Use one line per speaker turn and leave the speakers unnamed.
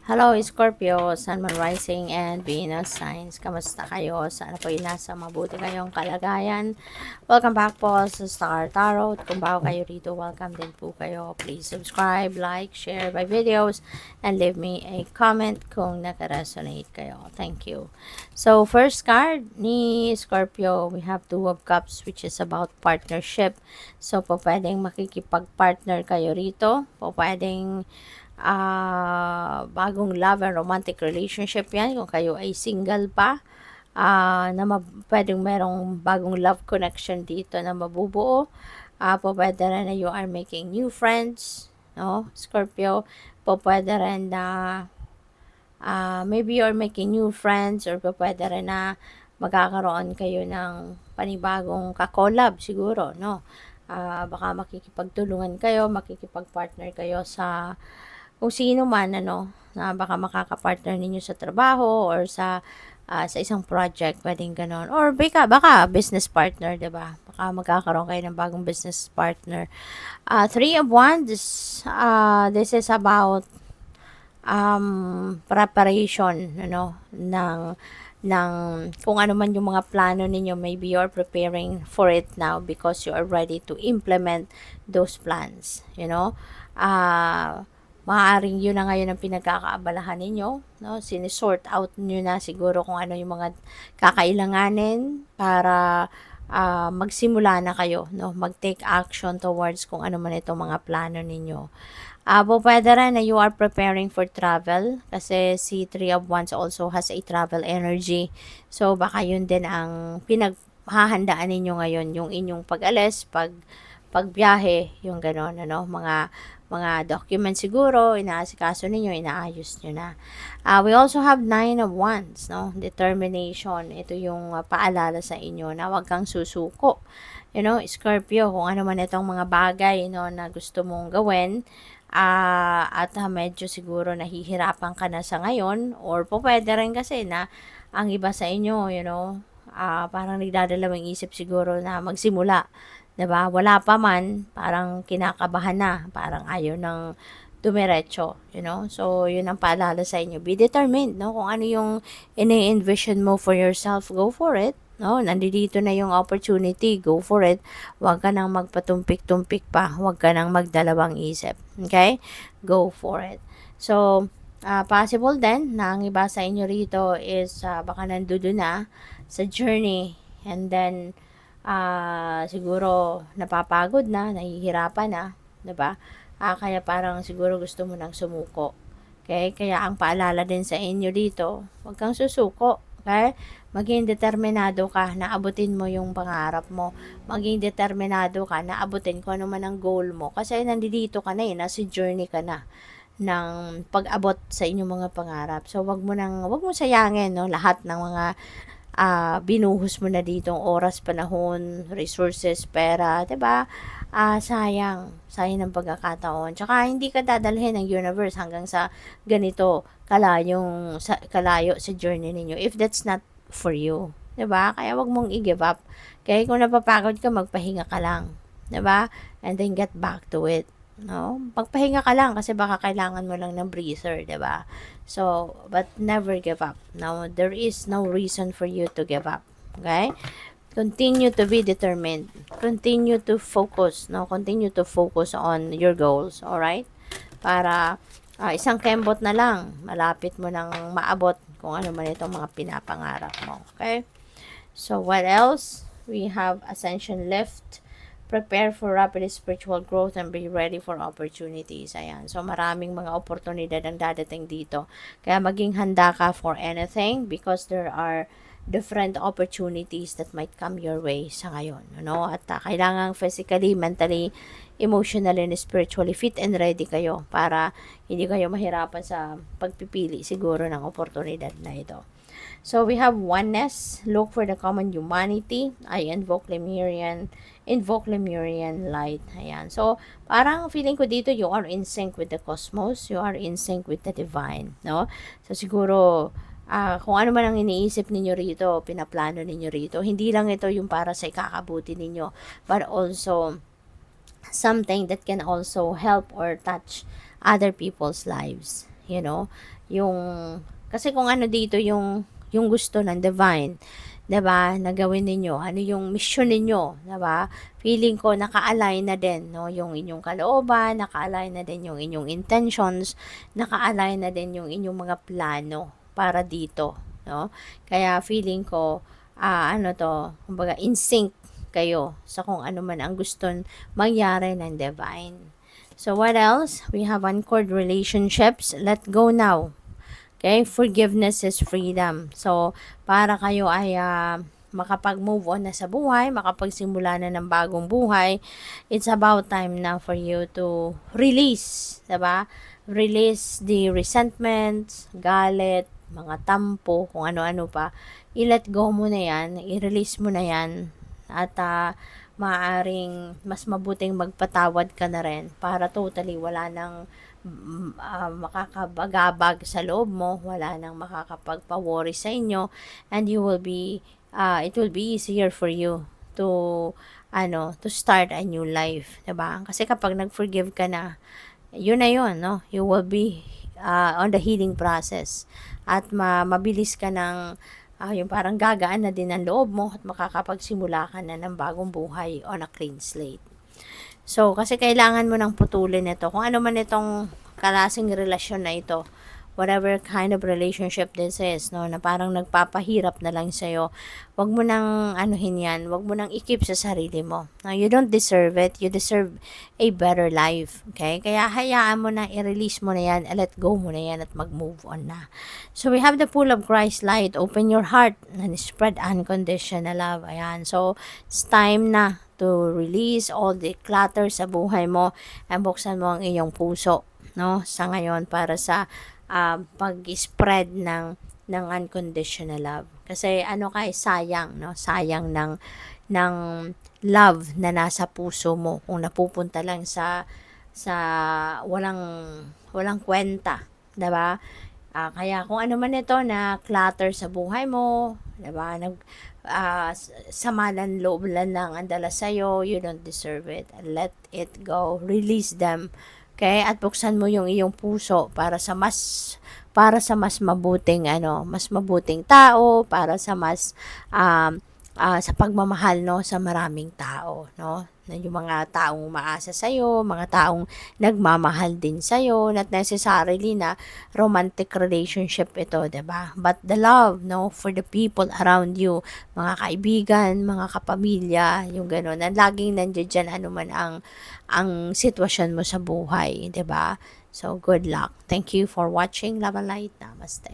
Hello, Scorpio, Sun, Moon, Rising, and Venus signs. Kamusta kayo? Sana po nasa mabuti kayong kalagayan. Welcome back po sa Star Tarot. Kung bago kayo rito, welcome din po kayo. Please subscribe, like, share my videos, and leave me a comment kung nakaresonate kayo. Thank you. So, first card ni Scorpio, we have Two of Cups, which is about partnership. So, po pwedeng makikipag-partner kayo rito. Po pwedeng bagong love and romantic relationship yan, kung kayo ay single pa, pwedeng merong bagong love connection dito na mabubuo. Pwede rin na you are making new friends, no, Scorpio. Pwede rin na maybe you're making new friends, or pwede rin na magkakaroon kayo ng panibagong kakolab siguro, no. Baka makikipagtulungan kayo, makikipag-partner kayo sa kung sino man, ano, na baka makaka-partner ninyo sa trabaho or sa isang project, pwedeng gano'n. Or baka business partner, 'di ba? Baka magkakaroon kayo ng bagong business partner. Three of Wands, this is about preparation, ano, ng kung ano man yung mga plano ninyo. Maybe you're preparing for it now because you are ready to implement those plans, you know. Maaaring yun na ngayon ang pinagkakaabalahan ninyo, no? Sinisort out nyo na siguro kung ano yung mga kakailanganin para magsimula na kayo, no? Mag-take action towards kung ano man itong mga plano ninyo. Pwede rin na you are preparing for travel kasi si Three of Wands also has a travel energy. So, baka yun din ang pinaghahandaan ninyo ngayon, yung inyong pag-alis, pagbiyahe, yung gano'n, ano, mga documents siguro, inaasikaso ninyo, inaayos nyo na. We also have Nine of Wands, no? Determination. Ito yung paalala sa inyo na huwag kang susuko. You know, Scorpio, kung ano man itong mga bagay, no, na gusto mong gawin, at medyo siguro nahihirapan ka na sa ngayon, or pwede rin kasi na ang iba sa inyo, you know, parang nagdadalawang isip siguro na magsimula. 'Di ba? Wala pa man, parang kinakabahan na, parang ayaw ng dumiretso, you know? So, yun ang paalala sa inyo. Be determined, no? Kung ano yung ini-envision mo for yourself, go for it. No, nandito na yung opportunity, go for it. Huwag ka nang magpatumpik-tumpik pa. Huwag ka nang magdalawang isip. Okay? Go for it. So, possible din na ang iba sa inyo rito is baka nandoon na sa journey, and then siguro napapagod na, nahihirapan na, 'di ba? Kaya parang siguro gusto mo nang sumuko. Okay? Kaya ang paalala din sa inyo dito, huwag kang susuko. Okay? Maging determinado ka na abutin mo yung pangarap mo. Maging determinado ka na abutin kung ano man ang goal mo. Kasi nandito ka na nasa journey ka na ng pag-abot sa inyong mga pangarap. So, wag mo sayangin, no, lahat ng mga binuhos mo na dito oras, panahon, resources, pera, 'di ba? Sayang ng pagkakataon. Tsaka hindi ka dadalhin ng universe hanggang sa ganito kalayo sa journey ninyo if that's not for you, 'di ba? Kaya wag mong i-give up. Kaya kung napapagod ka, magpahinga ka lang, 'di ba? And then get back to it. No? Magpahinga ka lang kasi baka kailangan mo lang ng breather, 'di ba? So, but never give up. No, there is no reason for you to give up. Okay? Continue to be determined. Continue to focus, no? Continue to focus on your goals, all right? Para isang kembot na lang, malapit mo nang maabot kung ano man itong mga pinapangarap mo. Okay? So, what else? We have Ascension Lift. Prepare for rapid spiritual growth and be ready for opportunities. Ayan. So, maraming mga oportunidad ang dadating dito. Kaya maging handa ka for anything because there are different opportunities that might come your way sa ngayon. Ano? At kailangan physically, mentally, emotionally, and spiritually fit and ready kayo para hindi kayo mahirapan sa pagpipili siguro ng oportunidad na ito. So, we have oneness. Look for the common humanity. I invoke Lemurian light. Ayan. So, parang feeling ko dito, you are in sync with the cosmos. You are in sync with the divine. No? So, siguro, kung ano man ang iniisip ninyo rito, pinaplano ninyo rito, hindi lang ito yung para sa ikakabuti ninyo, but also something that can also help or touch other people's lives. you know, yung, kasi kung ano dito yung gusto ng divine, 'di ba, na gawin ninyo, ano yung mission ninyo, 'di ba? Feeling ko naka-align na din, no, yung inyong kalooban, naka-align na din yung inyong intentions, naka-align na din yung inyong mga plano para dito, no? Kaya feeling ko, ano 'to, kumbaga in sync kayo sa kung ano man ang gustong mangyari ng divine. So what else? We have uncored relationships. Let go now. Okay? Forgiveness is freedom. So, para kayo ay makapag-move on na sa buhay, makapagsimula na ng bagong buhay, it's about time na for you to release, diba? Release the resentments, galit, mga tampo, kung ano-ano pa. I-let go mo na yan, i-release mo na yan, at maaaring mas mabuting magpatawad ka na rin para totally wala nang makakabagabag sa loob mo, wala nang makakapagpa-worry sa inyo, and you will be, it will be easier for you to, to start a new life, diba? Kasi kapag nag-forgive ka na, yun na yun, no? You will be on the healing process, at mabilis ka ng yung parang gagaan na din ang loob mo, at makakapagsimula ka na ng bagong buhay on a clean slate. So, kasi kailangan mo nang putulin ito. Kung ano man itong klaseng relasyon na ito, whatever kind of relationship this is, no, na parang nagpapahirap na lang sa'yo, wag mo nang anuhin yan, wag mo nang i-keep sa sarili mo. No, you don't deserve it. You deserve a better life. Okay? Kaya hayaan mo na, i-release mo na yan, let go mo na yan, at mag-move on na. So, we have the pool of Christ light. Open your heart and spread unconditional love. Ayan. So, it's time na to release all the clutter sa buhay mo, and buksan mo ang iyong puso, no, sa ngayon, para sa pag-spread ng unconditional love. Kasi sayang, no, sayang ng love na nasa puso mo kung napupunta lang sa walang kwenta, 'di ba? Kaya kung ano man ito na clutter sa buhay mo, 'di ba? Samalan loob lang ang dala sa'yo, you don't deserve it. Let it go. Release them. Okay? At buksan mo yung iyong puso para sa mas mabuting mas mabuting tao, para sa mas sa pagmamahal, no, sa maraming tao, no? Na yung mga taong umaasa sa iyo, mga taong nagmamahal din sa iyo, not necessarily na romantic relationship ito, 'di ba? But the love, no, for the people around you, mga kaibigan, mga kapamilya, yung gano'n, na laging nandiyan dyan anuman ang sitwasyon mo sa buhay, 'di ba? So good luck. Thank you for watching. Love and light. Namaste.